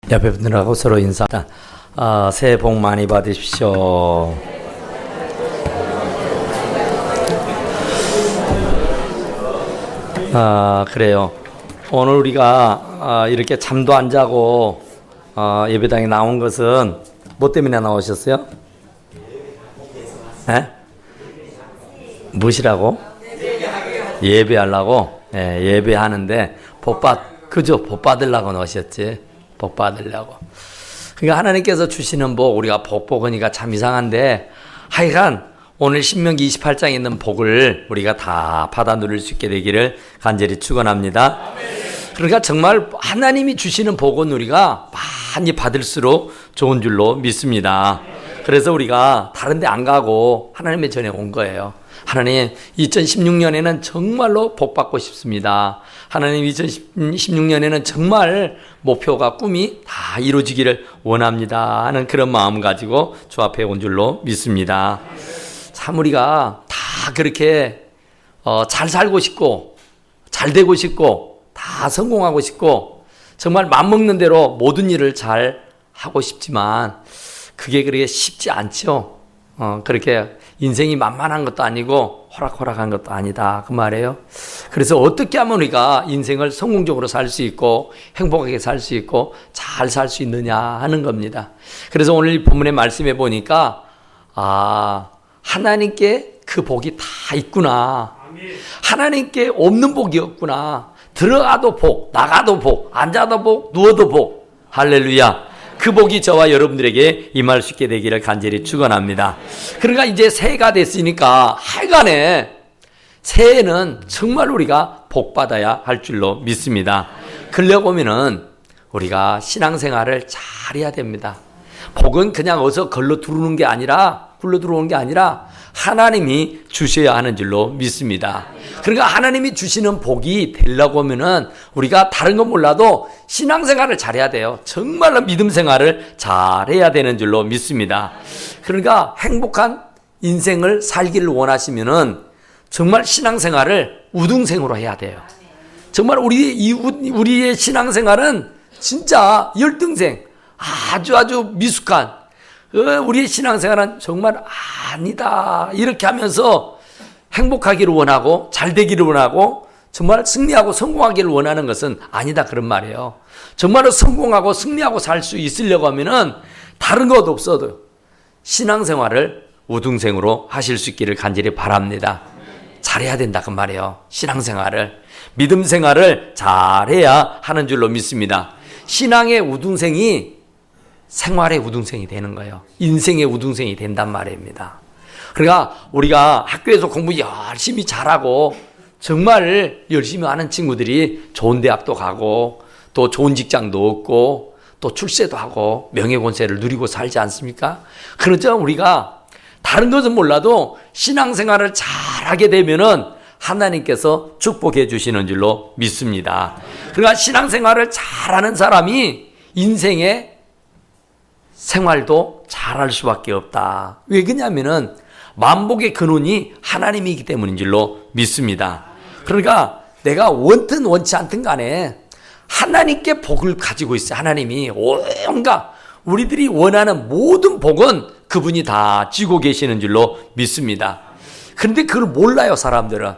옆에 분들하고 서로 인사. 새해 복 많이 받으십시오. 그래요. 오늘 우리가 이렇게 잠도 안 자고 예배당에 나온 것은 뭐 때문에 나오셨어요? 에? 무엇이라고? 예배하려고? 예, 예배하는데 그죠? 복 받으려고 나오셨지. 복 받으려고. 그러니까 하나님께서 주시는 복, 우리가 복 복으니까 참 이상한데, 하여간 오늘 신명기 28장에 있는 복을 우리가 다 받아 누릴 수 있게 되기를 간절히 축원합니다. 그러니까 정말 하나님이 주시는 복은 우리가 많이 받을수록 좋은 줄로 믿습니다. 그래서 우리가 다른 데 안 가고 하나님의 전에 온 거예요. 하나님, 2016년에는 정말로 복 받고 싶습니다. 하나님, 2016년에는 정말 목표가 꿈이 다 이루어지기를 원합니다 하는 그런 마음 가지고 주 앞에 온 줄로 믿습니다. 참 우리가 다 그렇게 잘 살고 싶고 잘 되고 싶고 다 성공하고 싶고 정말 맘먹는 대로 모든 일을 잘 하고 싶지만 그게 그렇게 쉽지 않죠. 그렇게 인생이 만만한 것도 아니고 호락호락한 것도 아니다 그 말이에요. 그래서 어떻게 하면 우리가 인생을 성공적으로 살 수 있고 행복하게 살 수 있고 잘 살 수 있느냐 하는 겁니다. 그래서 오늘 이 본문의 말씀에 보니까 하나님께 그 복이 다 있구나. 하나님께 없는 복이 없구나. 들어가도 복, 나가도 복, 앉아도 복, 누워도 복. 할렐루야. 그 복이 저와 여러분들에게 임할 수 있게 되기를 간절히 축원합니다. 그러니까 이제 새해가 됐으니까 하여간에 새해는 정말 우리가 복 받아야 할 줄로 믿습니다. 그러려고 보면은 우리가 신앙생활을 잘해야 됩니다. 복은 그냥 어서 굴러 들어오는 게 아니라 하나님이 주셔야 하는 줄로 믿습니다. 그러니까 하나님이 주시는 복이 되려고 하면은 우리가 다른 건 몰라도 신앙생활을 잘해야 돼요. 정말로 믿음 생활을 잘해야 되는 줄로 믿습니다. 그러니까 행복한 인생을 살기를 원하시면은 정말 신앙생활을 우등생으로 해야 돼요. 정말 우리의 신앙생활은 진짜 열등생, 아주 미숙한 우리의 신앙생활은 정말 아니다 이렇게 하면서 행복하기를 원하고 잘 되기를 원하고 정말 승리하고 성공하기를 원하는 것은 아니다 그런 말이에요. 정말로 성공하고 승리하고 살 수 있으려고 하면은 다른 것 없어도 신앙생활을 우등생으로 하실 수 있기를 간절히 바랍니다. 잘해야 된다 그 말이에요. 신앙생활을 믿음생활을 잘해야 하는 줄로 믿습니다. 신앙의 우등생이 생활의 우등생이 되는 거예요. 인생의 우등생이 된단 말입니다. 그러니까 우리가 학교에서 공부 열심히 잘하고 정말 열심히 하는 친구들이 좋은 대학도 가고 또 좋은 직장도 얻고 또 출세도 하고 명예권세를 누리고 살지 않습니까? 그렇죠. 우리가 다른 것은 몰라도 신앙생활을 잘하게 되면은 하나님께서 축복해 주시는 줄로 믿습니다. 그러니까 신앙생활을 잘하는 사람이 인생의 생활도 잘할 수밖에 없다. 왜 그러냐면은 만복의 근원이 하나님이기 때문인 줄로 믿습니다. 그러니까 내가 원든 원치 않든 간에 하나님께 복을 가지고 있어요. 하나님이 온갖 우리들이 원하는 모든 복은 그분이 다 쥐고 계시는 줄로 믿습니다. 그런데 그걸 몰라요. 사람들은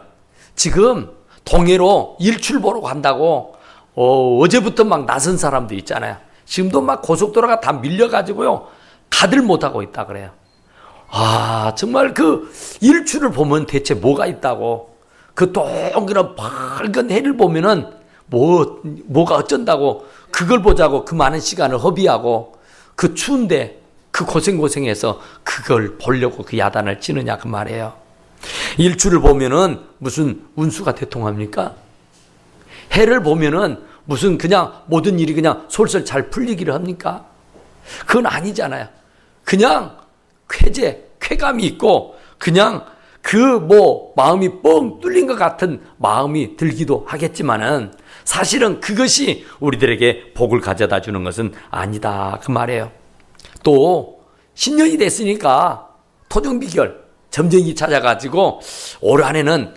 지금 동해로 일출 보러 간다고 어제부터 막 나선 사람도 있잖아요. 지금도 막 고속도로가 다 밀려가지고요. 가들 못하고 있다 그래요. 정말 그 일출을 보면 대체 뭐가 있다고. 그 동그란 밝은 해를 보면은 뭐가 어쩐다고 그걸 보자고 그 많은 시간을 허비하고 그 추운데 그 고생해서 그걸 보려고 그 야단을 치느냐 그 말이에요. 일출을 보면은 무슨 운수가 대통합니까? 해를 보면은 무슨 그냥 모든 일이 그냥 솔솔 잘 풀리기를 합니까? 그건 아니잖아요. 그냥 쾌감이 있고 그냥 마음이 뻥 뚫린 것 같은 마음이 들기도 하겠지만은 사실은 그것이 우리들에게 복을 가져다 주는 것은 아니다 그 말이에요. 또 신년이 됐으니까 토정비결 점쟁이 찾아가지고 올 한해는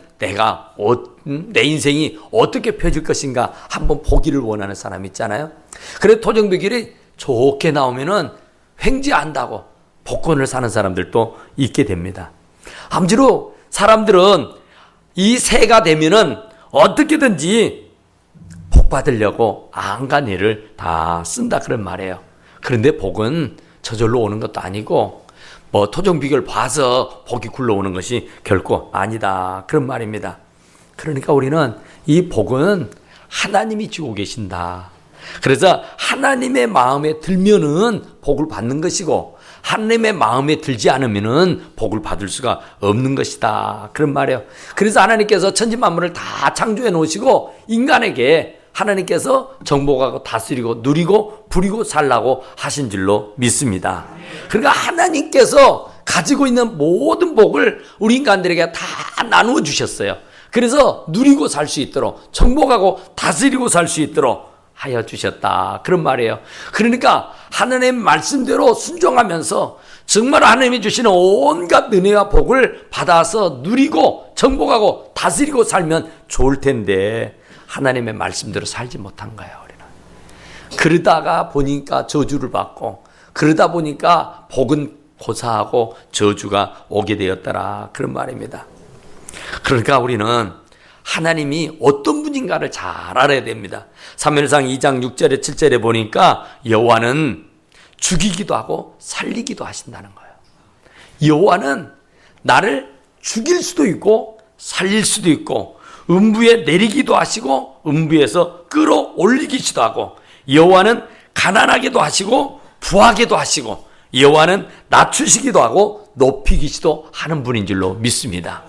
내 인생이 어떻게 펴질 것인가 한번 보기를 원하는 사람 있잖아요. 그래서 토정비결이 좋게 나오면은 횡재한다고 복권을 사는 사람들도 있게 됩니다. 아무쪼록 사람들은 이 새가 되면은 어떻게든지 복 받으려고 안간 일을 다 쓴다 그런 말이에요. 그런데 복은 저절로 오는 것도 아니고 뭐 토종 비결 봐서 복이 굴러오는 것이 결코 아니다 그런 말입니다. 그러니까 우리는 이 복은 하나님이 주고 계신다. 그래서 하나님의 마음에 들면은 복을 받는 것이고 하나님의 마음에 들지 않으면은 복을 받을 수가 없는 것이다 그런 말이에요. 그래서 하나님께서 천지만물을 다 창조해 놓으시고 인간에게 하나님께서 정복하고 다스리고 누리고 부리고 살라고 하신 줄로 믿습니다. 그러니까 하나님께서 가지고 있는 모든 복을 우리 인간들에게 다 나누어 주셨어요. 그래서 누리고 살 수 있도록 정복하고 다스리고 살 수 있도록 하여 주셨다 그런 말이에요. 그러니까 하나님의 말씀대로 순종하면서 정말 하나님이 주시는 온갖 은혜와 복을 받아서 누리고 정복하고 다스리고 살면 좋을 텐데 하나님의 말씀대로 살지 못한 거예요. 우리는 그러다가 보니까 저주를 받고 그러다 보니까 복은 고사하고 저주가 오게 되었더라 그런 말입니다. 그러니까 우리는 하나님이 어떤 분인가를 잘 알아야 됩니다. 사무엘상 2장 6절에 7절에 보니까 여호와는 죽이기도 하고 살리기도 하신다는 거예요. 여호와는 나를 죽일 수도 있고 살릴 수도 있고 음부에 내리기도 하시고 음부에서 끌어올리기도 하고 여호와는 가난하게도 하시고 부하게도 하시고 여호와는 낮추시기도 하고 높이기도 하는 분인 줄로 믿습니다.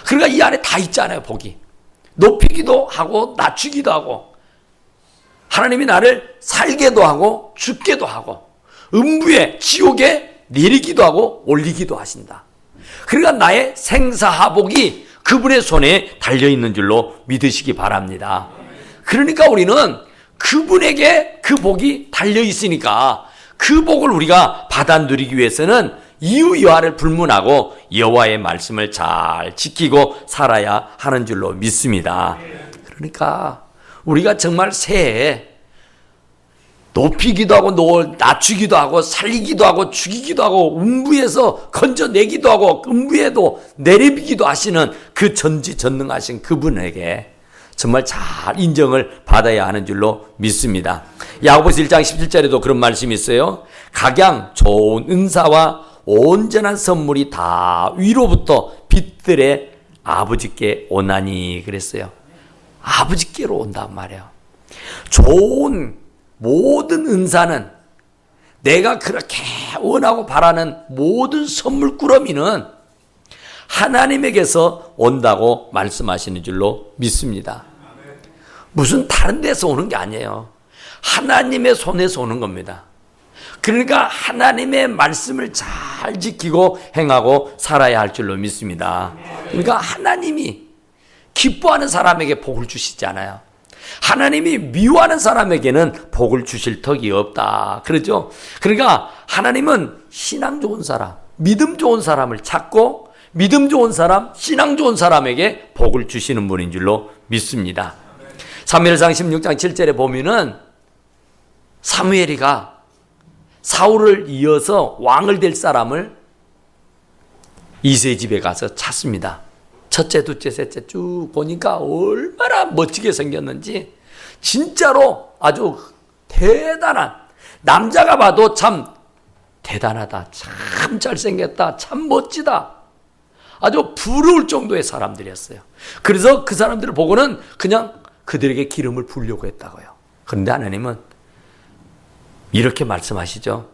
그러니까 이 안에 다 있잖아요. 복이 높이기도 하고 낮추기도 하고 하나님이 나를 살게도 하고 죽게도 하고 음부에 지옥에 내리기도 하고 올리기도 하신다. 그러니까 나의 생사하복이 그분의 손에 달려있는 줄로 믿으시기 바랍니다. 그러니까 우리는 그분에게 그 복이 달려있으니까 그 복을 우리가 받아 누리기 위해서는 이유 여하를 불문하고 여호와의 말씀을 잘 지키고 살아야 하는 줄로 믿습니다. 그러니까 우리가 정말 새해 높이기도 하고 낮추기도 하고 살리기도 하고 죽이기도 하고 음부에서 건져내기도 하고 음부에도 내리기도 하시는 그 전지전능하신 그분에게 정말 잘 인정을 받아야 하는 줄로 믿습니다. 야고보서 1장 17절에도 그런 말씀이 있어요. 각양 좋은 은사와 온전한 선물이 다 위로부터 빛들의 아버지께 오나니 그랬어요. 아버지께로 온단 말이에요. 좋은 모든 은사는 내가 그렇게 원하고 바라는 모든 선물 꾸러미는 하나님에게서 온다고 말씀하시는 줄로 믿습니다. 무슨 다른 데서 오는 게 아니에요. 하나님의 손에서 오는 겁니다. 그러니까 하나님의 말씀을 잘 지키고 행하고 살아야 할 줄로 믿습니다. 그러니까 하나님이 기뻐하는 사람에게 복을 주시잖아요. 하나님이 미워하는 사람에게는 복을 주실 턱이 없다. 그렇죠? 그러니까 하나님은 신앙 좋은 사람, 믿음 좋은 사람을 찾고 믿음 좋은 사람, 신앙 좋은 사람에게 복을 주시는 분인 줄로 믿습니다. 사무엘상 16장 7절에 보면은 사무엘이가 사울을 이어서 왕을 될 사람을 이새의 집에 가서 찾습니다. 첫째, 둘째, 셋째 쭉 보니까 얼마나 멋지게 생겼는지 진짜로 아주 대단한, 남자가 봐도 참 대단하다, 참 잘생겼다, 참 멋지다, 아주 부러울 정도의 사람들이었어요. 그래서 그 사람들을 보고는 그냥 그들에게 기름을 부으려고 했다고요. 그런데 하나님은 이렇게 말씀하시죠.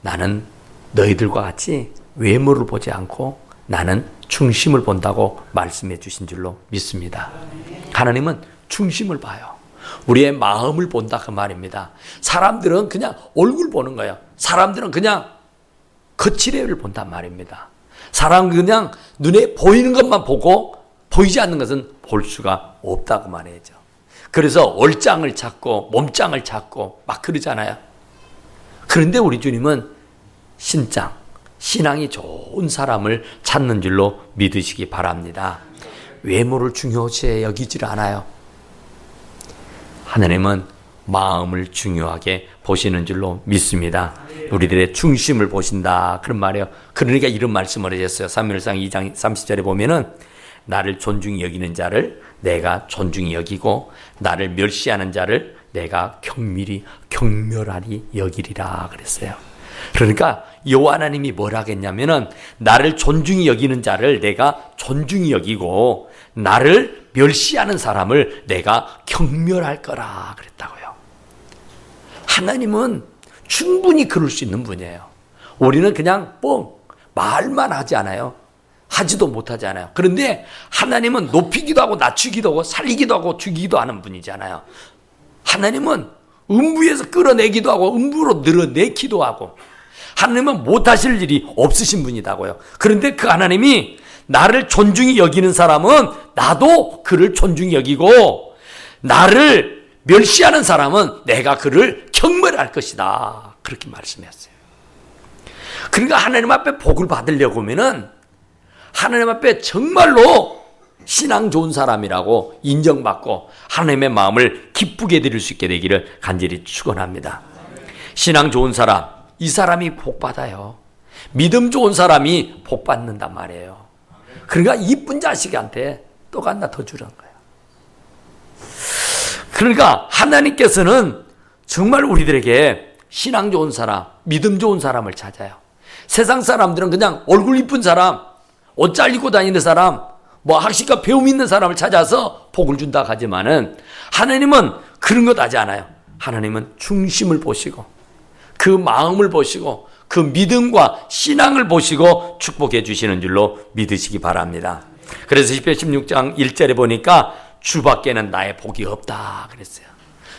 나는 너희들과 같이 외모를 보지 않고 나는 중심을 본다고 말씀해 주신 줄로 믿습니다. 하나님은 중심을 봐요. 우리의 마음을 본다 그 말입니다. 사람들은 그냥 얼굴 보는 거예요. 사람들은 그냥 거칠애를 본단 말입니다. 사람은 그냥 눈에 보이는 것만 보고 보이지 않는 것은 볼 수가 없다고 말이죠. 그래서 얼짱을 찾고 몸짱을 찾고 막 그러잖아요. 그런데 우리 주님은 신짱, 신앙이 좋은 사람을 찾는 줄로 믿으시기 바랍니다. 외모를 중요시 여기질 않아요. 하나님은 마음을 중요하게 보시는 줄로 믿습니다. 우리들의 중심을 보신다 그런 말이에요. 그러니까 이런 말씀을 하셨어요. 사무엘상 2장 30절에 보면은 나를 존중히 여기는 자를 내가 존중히 여기고 나를 멸시하는 자를 내가 경멸하리 여기리라 그랬어요. 그러니까 여호와 하나님이 뭐라 했냐면은 나를 존중히 여기는 자를 내가 존중히 여기고 나를 멸시하는 사람을 내가 경멸할 거라 그랬다고요. 하나님은 충분히 그럴 수 있는 분이에요. 우리는 그냥 말만 하지 않아요. 하지도 못하지 않아요. 그런데 하나님은 높이기도 하고 낮추기도 하고 살리기도 하고 죽이기도 하는 분이잖아요. 하나님은 음부에서 끌어내기도 하고 음부로 늘어내기도 하고 하나님은 못하실 일이 없으신 분이다고요. 그런데 그 하나님이 나를 존중히 여기는 사람은 나도 그를 존중히 여기고 나를 멸시하는 사람은 내가 그를 경멸할 것이다. 그렇게 말씀했어요. 그러니까 하나님 앞에 복을 받으려고 하면은 하나님 앞에 정말로 신앙 좋은 사람이라고 인정받고 하나님의 마음을 기쁘게 드릴 수 있게 되기를 간절히 축원합니다. 신앙 좋은 사람, 이 사람이 복 받아요. 믿음 좋은 사람이 복 받는단 말이에요. 그러니까 이쁜 자식한테 떡 하나 더 주라는 거예요. 그러니까 하나님께서는 정말 우리들에게 신앙 좋은 사람, 믿음 좋은 사람을 찾아요. 세상 사람들은 그냥 얼굴 이쁜 사람, 옷 잘 입고 다니는 사람, 학식과 배움 있는 사람을 찾아서 복을 준다 하지만은 하나님은 그런 것 하지 않아요. 하나님은 중심을 보시고 그 마음을 보시고 그 믿음과 신앙을 보시고 축복해 주시는 줄로 믿으시기 바랍니다. 그래서 시편 16장 1절에 보니까 주밖에는 나의 복이 없다 그랬어요.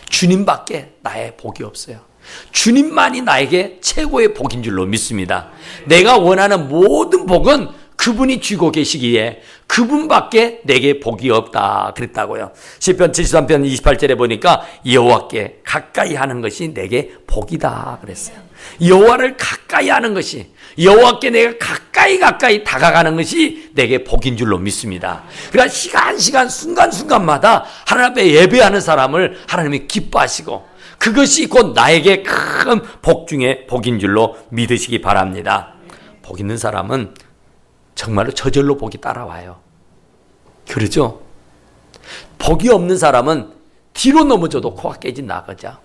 주님밖에 나의 복이 없어요. 주님만이 나에게 최고의 복인 줄로 믿습니다. 내가 원하는 모든 복은 그분이 쥐고 계시기에 그분밖에 내게 복이 없다 그랬다고요. 시편 73편 28절에 보니까 여호와께 가까이 하는 것이 내게 복이다 그랬어요. 여호와를 가까이 하는 것이, 여호와께 내가 가까이 다가가는 것이 내게 복인 줄로 믿습니다. 그러니까 시간 순간순간마다 하나님 앞에 예배하는 사람을 하나님이 기뻐하시고 그것이 곧 나에게 큰 복 중에 복인 줄로 믿으시기 바랍니다. 복 있는 사람은 정말로 저절로 복이 따라와요. 그러죠? 복이 없는 사람은 뒤로 넘어져도 코가 깨진 나거죠.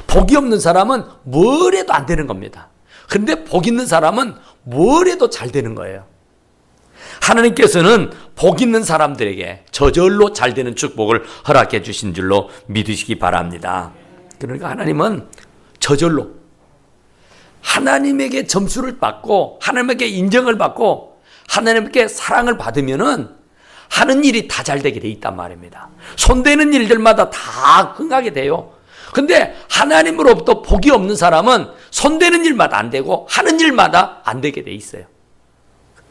복이 없는 사람은 뭘 해도 안 되는 겁니다. 그런데 복 있는 사람은 뭘 해도 잘 되는 거예요. 하나님께서는 복 있는 사람들에게 저절로 잘 되는 축복을 허락해 주신 줄로 믿으시기 바랍니다. 그러니까 하나님은 저절로 하나님에게 점수를 받고 하나님에게 인정을 받고 하나님께 사랑을 받으면은 하는 일이 다 잘 되게 돼 있단 말입니다. 손대는 일들마다 다 흥하게 돼요. 근데 하나님으로부터 복이 없는 사람은 손대는 일마다 안 되고 하는 일마다 안 되게 돼 있어요.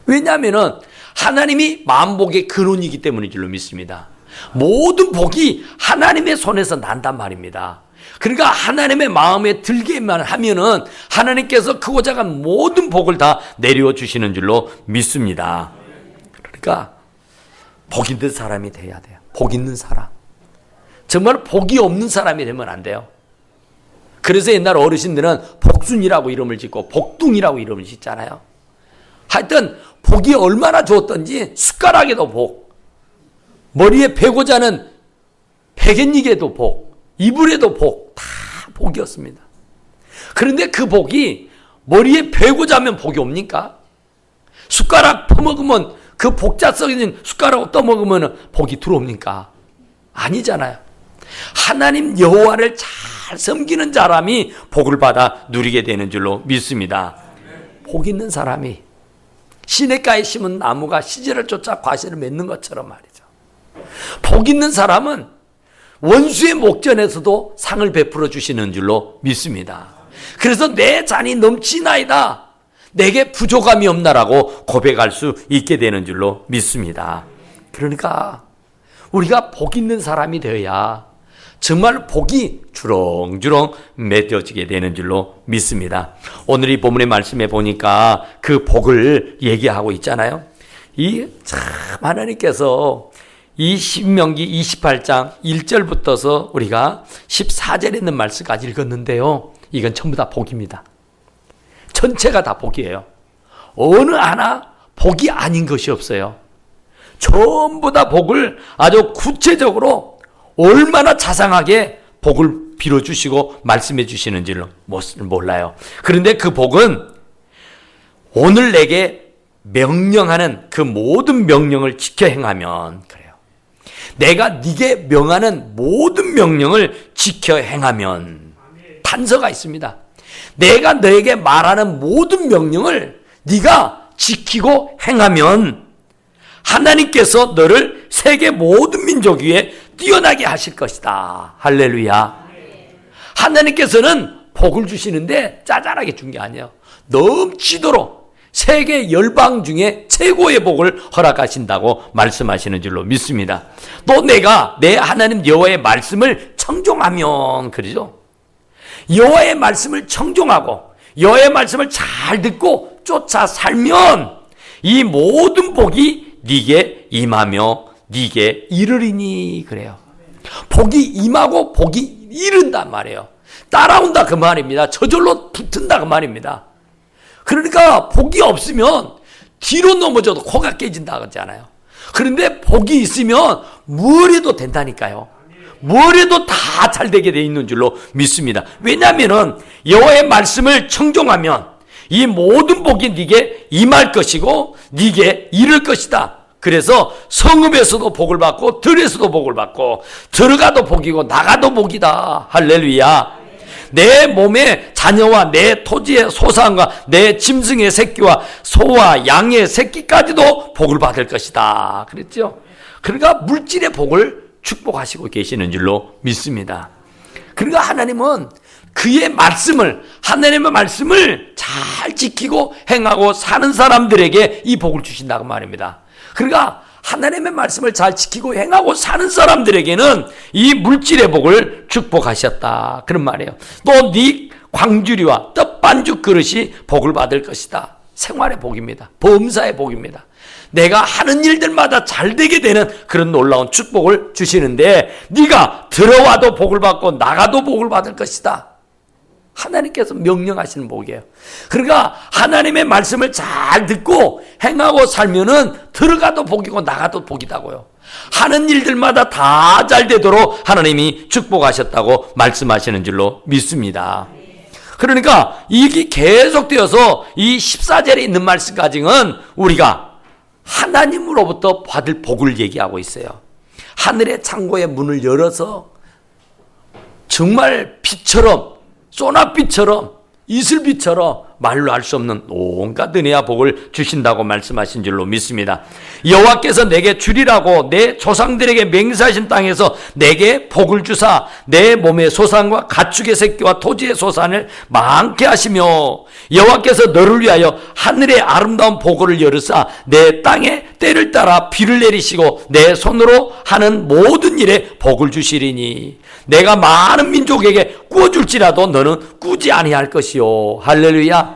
왜냐하면은 하나님이 만복의 근원이기 때문인 줄로 믿습니다. 모든 복이 하나님의 손에서 난단 말입니다. 그러니까 하나님의 마음에 들게만 하면은 하나님께서 크고자 한 모든 복을 다 내려 주시는 줄로 믿습니다. 그러니까 복 있는 사람이 돼야 돼요. 복 있는 사람. 정말 복이 없는 사람이 되면 안 돼요. 그래서 옛날 어르신들은 복순이라고 이름을 짓고 복둥이라고 이름을 짓잖아요. 하여튼 복이 얼마나 좋았던지 숟가락에도 복, 머리에 베고 자는 베갯니에도 복, 이불에도 복, 다 복이었습니다. 그런데 그 복이 머리에 베고 자면 복이 옵니까? 숟가락 퍼먹으면 그 복자 썩인 숟가락을 떠먹으면 복이 들어옵니까? 아니잖아요. 하나님 여호와를 잘 섬기는 사람이 복을 받아 누리게 되는 줄로 믿습니다. 복 있는 사람이 시냇가에 심은 나무가 시절을 쫓아 과실을 맺는 것처럼 말이죠. 복 있는 사람은 원수의 목전에서도 상을 베풀어 주시는 줄로 믿습니다. 그래서 내 잔이 넘치나이다, 내게 부족함이 없나라고 고백할 수 있게 되는 줄로 믿습니다. 그러니까 우리가 복 있는 사람이 되어야 정말 복이 주렁주렁 맺어지게 되는 줄로 믿습니다. 오늘 이 본문의 말씀에 보니까 그 복을 얘기하고 있잖아요. 이 참 하나님께서 이 신명기 28장 1절부터서 우리가 14절에 있는 말씀까지 읽었는데요. 이건 전부 다 복입니다. 전체가 다 복이에요. 어느 하나 복이 아닌 것이 없어요. 전부 다 복을 아주 구체적으로 얼마나 자상하게 복을 빌어주시고 말씀해 주시는지를 몰라요. 그런데 그 복은 오늘 내게 명령하는 그 모든 명령을 지켜 행하면 그래요. 내가 네게 명하는 모든 명령을 지켜 행하면 단서가 있습니다. 내가 너에게 말하는 모든 명령을 네가 지키고 행하면 하나님께서 너를 세계 모든 민족 위에 뛰어나게 하실 것이다. 할렐루야. 하나님께서는 복을 주시는데 짜잘하게 준 게 아니에요. 넘치도록 세계 열방 중에 최고의 복을 허락하신다고 말씀하시는 줄로 믿습니다. 또 내가 내 하나님 여호와의 말씀을 청종하면 그러죠. 여호와의 말씀을 청종하고 여호와의 말씀을 잘 듣고 쫓아 살면 이 모든 복이 네게 임하며 네게 이르리니 그래요. 복이 임하고 복이 이른단 말이에요. 따라온다 그 말입니다. 저절로 붙은다 그 말입니다. 그러니까 복이 없으면 뒤로 넘어져도 코가 깨진다 그러잖아요. 그런데 복이 있으면 뭘 해도 된다니까요. 뭘 해도 다 잘 되게 돼 있는 줄로 믿습니다. 왜냐하면 여호와의 말씀을 청종하면 이 모든 복이 네게 임할 것이고 네게 이를 것이다. 그래서 성읍에서도 복을 받고 들에서도 복을 받고 들어가도 복이고 나가도 복이다. 할렐루야. 내 몸의 자녀와 내 토지의 소산과 내 짐승의 새끼와 소와 양의 새끼까지도 복을 받을 것이다. 그랬죠. 그러니까 물질의 복을 축복하시고 계시는 줄로 믿습니다. 그러니까 하나님은 그의 말씀을, 하나님의 말씀을 잘 지키고 행하고 사는 사람들에게 이 복을 주신다고 말입니다. 그러니까 하나님의 말씀을 잘 지키고 행하고 사는 사람들에게는 이 물질의 복을 축복하셨다. 그런 말이에요. 또 네 광주리와 떡반죽 그릇이 복을 받을 것이다. 생활의 복입니다. 범사의 복입니다. 내가 하는 일들마다 잘 되게 되는 그런 놀라운 축복을 주시는데 네가 들어와도 복을 받고 나가도 복을 받을 것이다. 하나님께서 명령하시는 복이에요. 그러니까 하나님의 말씀을 잘 듣고 행하고 살면은 들어가도 복이고 나가도 복이다고요. 하는 일들마다 다 잘 되도록 하나님이 축복하셨다고 말씀하시는 줄로 믿습니다. 그러니까 이게 계속되어서 이 14절에 있는 말씀까지는 우리가 하나님으로부터 받을 복을 얘기하고 있어요. 하늘의 창고의 문을 열어서 정말 빛처럼 소나빛처럼 이슬빛처럼 말로 할 수 없는 온갖 은혜와 복을 주신다고 말씀하신 줄로 믿습니다. 여호와께서 내게 주리라고 내 조상들에게 맹세하신 땅에서 내게 복을 주사 내 몸의 소산과 가축의 새끼와 토지의 소산을 많게 하시며 여호와께서 너를 위하여 하늘의 아름다운 보고를 열으사 내 땅에 때를 따라 비를 내리시고 내 손으로 하는 모든 일에 복을 주시리니 내가 많은 민족에게 꾸어줄지라도 너는 꾸지 아니할 것이요. 할렐루야.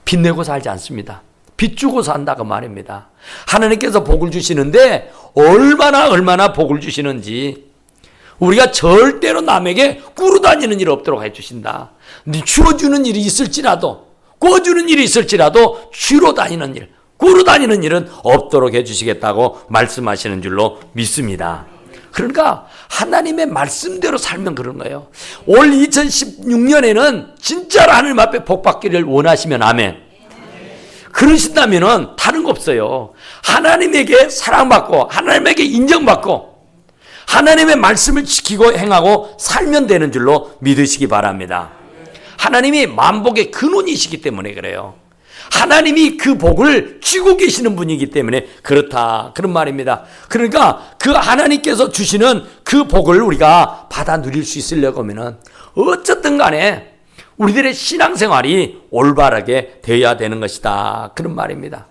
빚내고 살지 않습니다. 빚 주고 산다 그 말입니다. 하나님께서 복을 주시는데 얼마나 복을 주시는지 우리가 절대로 남에게 꾸러 다니는 일 없도록 해주신다. 주어주는 일이 있을지라도 꾸어주는 일이 있을지라도 주러 다니는 일, 꾸러 다니는 일은 없도록 해주시겠다고 말씀하시는 줄로 믿습니다. 그러니까 하나님의 말씀대로 살면 그런 거예요. 올 2016년에는 진짜로 하나님 앞에 복 받기를 원하시면 아멘. 그러신다면 다른 거 없어요. 하나님에게 사랑받고 하나님에게 인정받고 하나님의 말씀을 지키고 행하고 살면 되는 줄로 믿으시기 바랍니다. 하나님이 만복의 근원이시기 때문에 그래요. 하나님이 그 복을 쥐고 계시는 분이기 때문에 그렇다. 그런 말입니다. 그러니까 그 하나님께서 주시는 그 복을 우리가 받아 누릴 수 있으려고 하면은 어쨌든 간에 우리들의 신앙생활이 올바르게 되어야 되는 것이다. 그런 말입니다.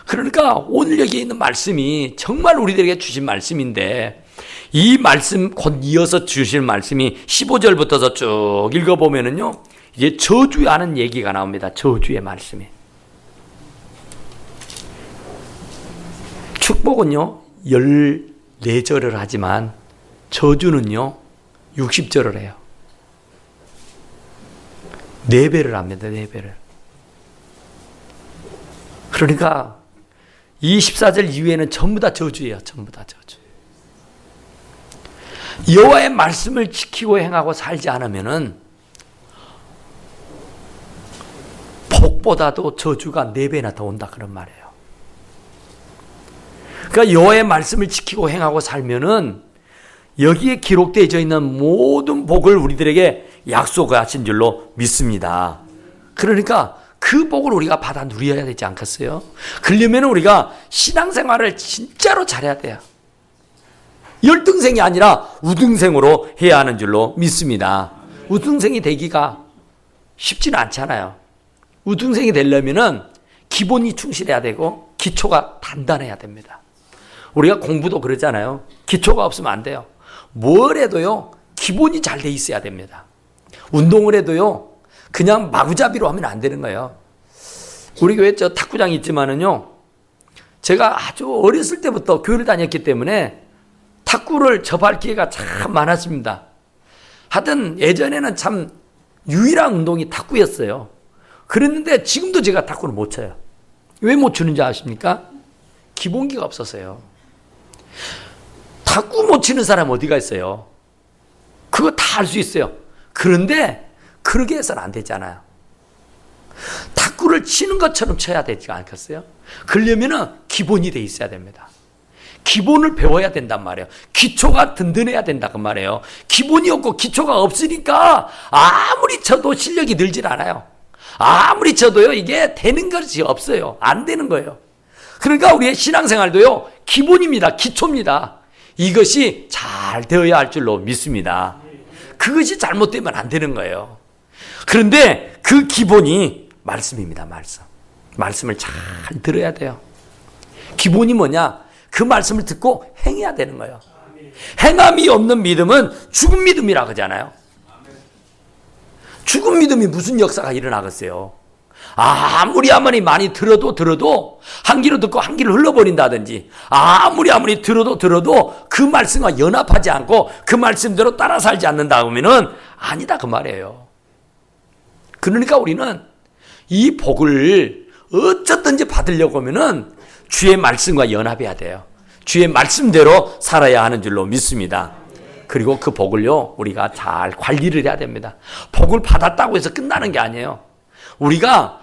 그러니까 오늘 여기 있는 말씀이 정말 우리들에게 주신 말씀인데 이 말씀 곧 이어서 주실 말씀이 15절부터서 쭉 읽어보면은요. 이제 저주하는 얘기가 나옵니다. 저주의 말씀이. 축복은요. 14절을 하지만 저주는요 60절을 해요. 4배를 합니다. 4배를. 그러니까 이 14절 이후에는 전부 다 저주예요. 전부 다 저주. 여호와의 말씀을 지키고 행하고 살지 않으면은 복보다도 저주가 4배나 더 온다 그런 말이에요. 그러니까 여호와의 말씀을 지키고 행하고 살면은 여기에 기록되어 있는 모든 복을 우리들에게 약속하신 줄로 믿습니다. 그러니까 그 복을 우리가 받아 누려야 되지 않겠어요? 그러려면 우리가 신앙생활을 진짜로 잘해야 돼요. 열등생이 아니라 우등생으로 해야 하는 줄로 믿습니다. 우등생이 되기가 쉽지는 않잖아요. 우등생이 되려면은 기본이 충실해야 되고 기초가 단단해야 됩니다. 우리가 공부도 그러잖아요. 기초가 없으면 안 돼요. 뭘 해도요, 기본이 잘 돼 있어야 됩니다. 운동을 해도요, 그냥 마구잡이로 하면 안 되는 거예요. 우리 교회 저 탁구장이 있지만은요, 제가 아주 어렸을 때부터 교회를 다녔기 때문에 탁구를 접할 기회가 참 많았습니다. 하여튼 예전에는 참 유일한 운동이 탁구였어요. 그랬는데 지금도 제가 탁구를 못 쳐요. 왜 못 치는지 아십니까? 기본기가 없었어요. 탁구 못 치는 사람 어디가 있어요? 그거 다 할 수 있어요. 그런데 그러게 해서는 안 되잖아요. 탁구를 치는 것처럼 쳐야 되지 않겠어요? 그러려면 기본이 돼 있어야 됩니다. 기본을 배워야 된단 말이에요. 기초가 든든해야 된다고 말이에요. 기본이 없고 기초가 없으니까 아무리 쳐도 실력이 늘질 않아요. 아무리 쳐도요, 이게 되는 것이 없어요. 안 되는 거예요. 그러니까 우리의 신앙생활도요, 기본입니다. 기초입니다. 이것이 잘 되어야 할 줄로 믿습니다. 그것이 잘못되면 안 되는 거예요. 그런데 그 기본이 말씀입니다. 말씀. 말씀을 잘 들어야 돼요. 기본이 뭐냐? 그 말씀을 듣고 행해야 되는 거예요. 행함이 없는 믿음은 죽은 믿음이라 그러잖아요. 죽은 믿음이 무슨 역사가 일어나겠어요? 아무리 많이 들어도 한 귀로 듣고 한 귀로 흘러버린다든지, 아무리 들어도 그 말씀과 연합하지 않고 그 말씀대로 따라 살지 않는다 하면은 아니다 그 말이에요. 그러니까 우리는 이 복을 어쨌든지 받으려고 하면은 주의 말씀과 연합해야 돼요. 주의 말씀대로 살아야 하는 줄로 믿습니다. 그리고 그 복을요, 우리가 잘 관리를 해야 됩니다. 복을 받았다고 해서 끝나는 게 아니에요. 우리가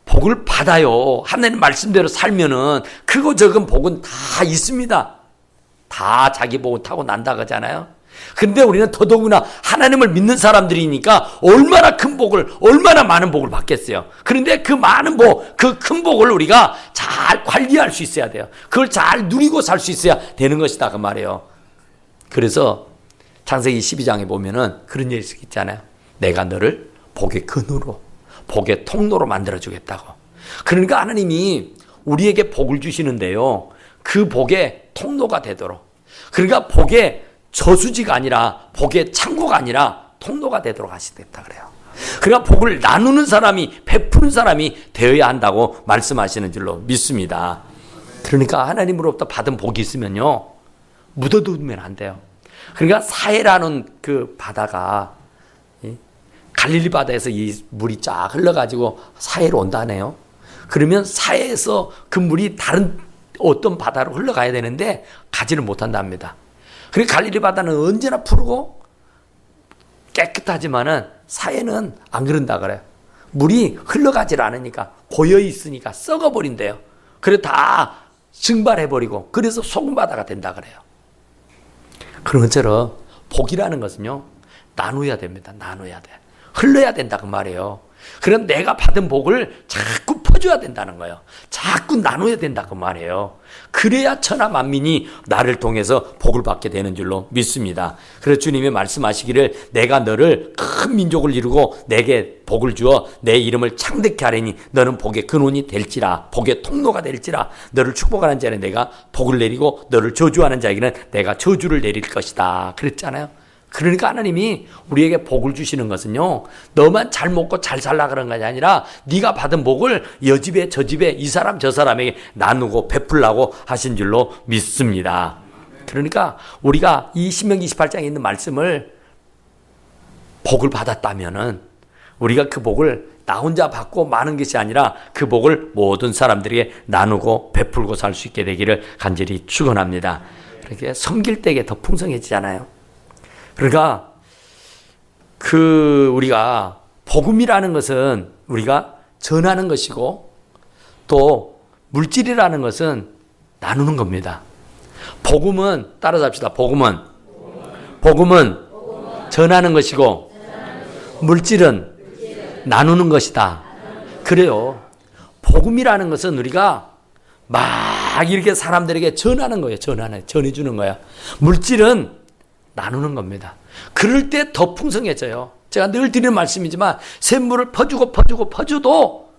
복을 받아요. 하나님 말씀대로 살면은 크고 적은 복은 다 있습니다. 다 자기 복을 타고 난다 그러잖아요. 근데 우리는 더더구나 하나님을 믿는 사람들이니까 얼마나 큰 복을, 얼마나 많은 복을 받겠어요. 그런데 그 많은 복, 그 큰 복을 우리가 잘 관리할 수 있어야 돼요. 그걸 잘 누리고 살 수 있어야 되는 것이다 그 말이에요. 그래서 창세기 12장에 보면은 그런 얘기 있잖아요. 내가 너를 복의 근으로, 복의 통로로 만들어주겠다고. 그러니까 하나님이 우리에게 복을 주시는데요, 그 복의 통로가 되도록, 그러니까 복의 저수지가 아니라 복의 창고가 아니라 통로가 되도록 하시겠다 그래요. 그러니까 복을 나누는 사람이, 베푸는 사람이 되어야 한다고 말씀하시는 줄로 믿습니다. 그러니까 하나님으로부터 받은 복이 있으면요, 묻어두면 안 돼요. 그러니까 사해라는 그 바다가, 갈릴리 바다에서 이 물이 쫙 흘러가지고 사해로 온다네요. 그러면 사해에서 그 물이 다른 어떤 바다로 흘러가야 되는데 가지를 못한답니다. 그러니까 갈릴리 바다는 언제나 푸르고 깨끗하지만은 사해는 안 그런다 그래요. 물이 흘러가질 않으니까, 고여 있으니까 썩어버린대요. 그래 다 증발해버리고, 그래서 소금바다가 된다 그래요. 그런 것처럼 복이라는 것은요, 나눠야 됩니다. 나눠야 돼. 흘러야 된다 그 말이에요. 그럼 내가 받은 복을 자꾸 퍼줘야 된다는 거예요. 자꾸 나눠야 된다 그 말이에요. 그래야 천하 만민이 나를 통해서 복을 받게 되는 줄로 믿습니다. 그래서 주님이 말씀하시기를 내가 너를 큰 민족을 이루고 내게 복을 주어 내 이름을 창대케 하리니 너는 복의 근원이 될지라, 복의 통로가 될지라. 너를 축복하는 자에게 내가 복을 내리고 너를 저주하는 자에게는 내가 저주를 내릴 것이다 그랬잖아요. 그러니까 하나님이 우리에게 복을 주시는 것은요, 너만 잘 먹고 잘 살라 그런 것이 아니라 네가 받은 복을 여집에 저집에 이 사람 저 사람에게 나누고 베풀라고 하신 줄로 믿습니다. 그러니까 우리가 이 신명기 28장에 있는 말씀을 복을 받았다면은 우리가 그 복을 나 혼자 받고 많은 것이 아니라 그 복을 모든 사람들에게 나누고 베풀고 살 수 있게 되기를 간절히 축원합니다. 그렇게 섬길 때에 더 풍성해지잖아요. 그러니까 우리가 복음이라는 것은 우리가 전하는 것이고 또 물질이라는 것은 나누는 겁니다. 복음은 따라서 합시다. 복음은 전하는 것이고 물질은 나누는 것이다. 그래요. 복음이라는 것은 우리가 막 이렇게 사람들에게 전하는 거예요. 전해주는 거야. 물질은 나누는 겁니다. 그럴 때 더 풍성해져요. 제가 늘 드리는 말씀이지만 샘물을 퍼줘도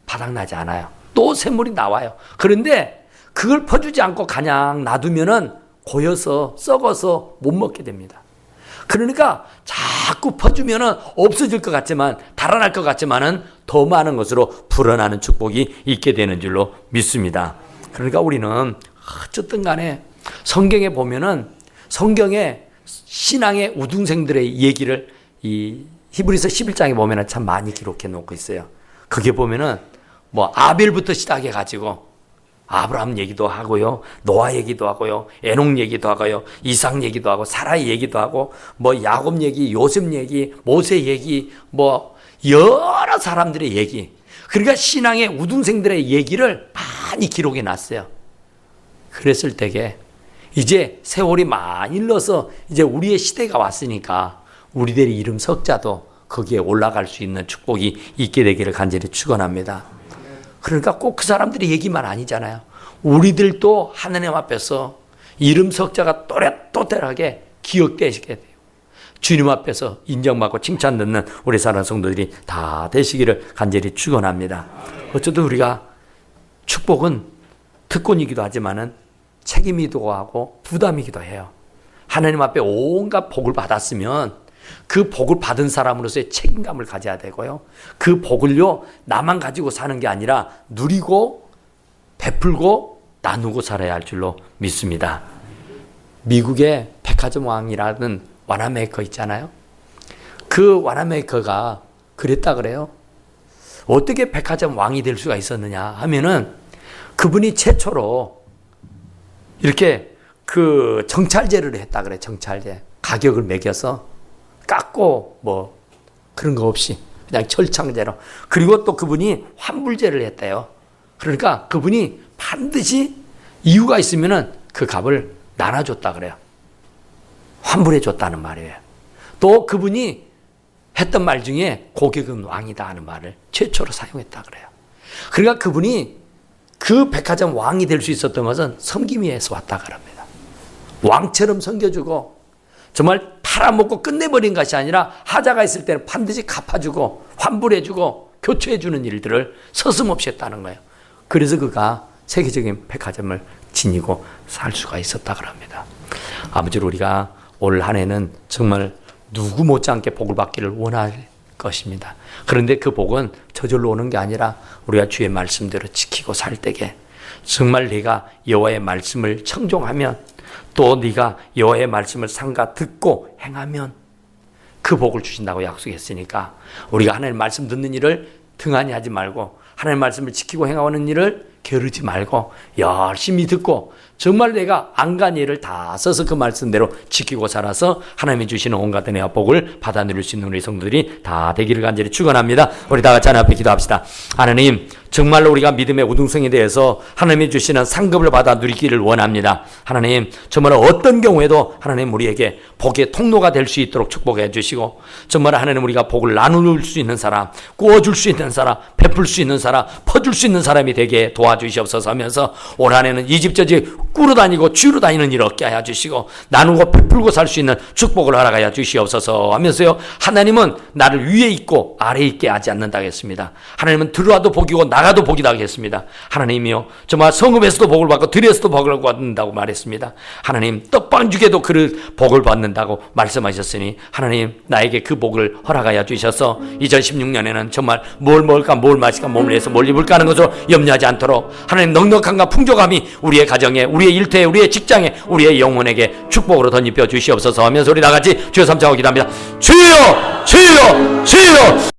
바닥나지 않아요. 또 샘물이 나와요. 그런데 그걸 퍼주지 않고 그냥 놔두면은 고여서 썩어서 못 먹게 됩니다. 그러니까 자꾸 퍼주면은 없어질 것 같지만, 달아날 것 같지만은 더 많은 것으로 불어나는 축복이 있게 되는 줄로 믿습니다. 그러니까 우리는 어쨌든 간에 성경에 보면은 성경에 신앙의 우등생들의 얘기를 이 히브리서 11장에 보면은 참 많이 기록해 놓고 있어요. 그게 보면은 뭐 아벨부터 시작해 가지고 아브라함 얘기도 하고요, 노아 얘기도 하고요, 에녹 얘기도 하고요, 이삭 얘기도 하고, 사라의 얘기도 하고, 뭐 야곱 얘기, 요셉 얘기, 모세 얘기, 뭐 여러 사람들의 얘기. 그러니까 신앙의 우등생들의 얘기를 많이 기록해 놨어요. 그랬을 때에 이제 세월이 많이 흘러서 이제 우리의 시대가 왔으니까 우리들의 이름 석자도 거기에 올라갈 수 있는 축복이 있게 되기를 간절히 축원합니다. 그러니까 꼭 그 사람들의 얘기만 아니잖아요. 우리들도 하나님 앞에서 이름 석자가 또렷하게 기억되시게 돼요. 주님 앞에서 인정받고 칭찬 듣는 우리 사랑하는 성도들이 다 되시기를 간절히 축원합니다. 어쨌든 우리가 축복은 특권이기도 하지만은 책임이기도 하고 부담이기도 해요. 하나님 앞에 온갖 복을 받았으면 그 복을 받은 사람으로서의 책임감을 가져야 되고요. 그 복을요, 나만 가지고 사는 게 아니라 누리고 베풀고 나누고 살아야 할 줄로 믿습니다. 미국의 백화점 왕이라는 와나메이커 있잖아요. 그 와나메이커가 그랬다 그래요. 어떻게 백화점 왕이 될 수가 있었느냐 하면은 그분이 최초로 이렇게 그 정찰제를 했다 그래. 정찰제. 가격을 매겨서 깎고 뭐 그런 거 없이 그냥 철창제로. 그리고 또 그분이 환불제를 했대요. 그러니까 그분이 반드시 이유가 있으면은 그 값을 나눠줬다 그래요. 환불해 줬다는 말이에요. 또 그분이 했던 말 중에 고객은 왕이다 하는 말을 최초로 사용했다 그래요. 그러니까 그분이 그 백화점 왕이 될 수 있었던 것은 섬김위에서 왔다 그럽니다. 왕처럼 섬겨주고 정말 팔아먹고 끝내버린 것이 아니라 하자가 있을 때는 반드시 갚아주고 환불해주고 교체해주는 일들을 서슴없이 했다는 거예요. 그래서 그가 세계적인 백화점을 지니고 살 수가 있었다 그럽니다. 아무쪼록 우리가 올 한 해는 정말 누구 못지않게 복을 받기를 원할 것입니다. 그런데 그 복은 저절로 오는 게 아니라 우리가 주의 말씀대로 지키고 살 때에 정말 네가 여호와의 말씀을 청종하면 또 네가 여호와의 말씀을 삼가 듣고 행하면 그 복을 주신다고 약속했으니까 우리가 하나님의 말씀 듣는 일을 등한히 하지 말고 하나님의 말씀을 지키고 행하는 일을 게으르지 말고 열심히 듣고 정말 내가 안간 일을 다 써서 그 말씀대로 지키고 살아서 하나님이 주시는 온갖 은혜와 복을 받아 누릴 수 있는 우리 성도들이 다 되기를 간절히 축원합니다. 우리 다 같이 하나님 앞에 기도합시다. 하나님, 정말로 우리가 믿음의 우등성에 대해서 하나님이 주시는 상급을 받아 누리기를 원합니다. 하나님, 정말 어떤 경우에도 하나님 우리에게 복의 통로가 될 수 있도록 축복해 주시고 정말 하나님 우리가 복을 나눌 수 있는 사람, 구워줄 수 있는 사람, 베풀 수 있는 사람, 퍼줄 수 있는 사람이 되게 도와주시옵소서 하면서 올 한해는 이 집 저 집 꾸러다니고 쥐로 다니는 일 없게 하여 주시고 나누고 베풀고 살 수 있는 축복을 허락하여 주시옵소서 하면서요, 하나님은 나를 위에 있고 아래에 있게 하지 않는다 했습니다. 하나님은 들어와도 복이고 나가 나가도 복이 나겠습니다. 하나님이요, 정말 성읍에서도 복을 받고 들에서도 복을 받는다고 말했습니다. 하나님, 떡방죽에도 그 복을 받는다고 말씀하셨으니 하나님, 나에게 그 복을 허락하여 주셔서 2016년에는 정말 뭘 먹을까, 뭘 마실까, 몸을 위해서 뭘 입을까 하는 것으로 염려하지 않도록 하나님, 넉넉함과 풍족함이 우리의 가정에, 우리의 일터에, 우리의 직장에, 우리의 영혼에게 축복으로 덧입혀 주시옵소서 하면서 우리 나같이 주여 삼창하고 기도합니다. 주여, 주여, 주여.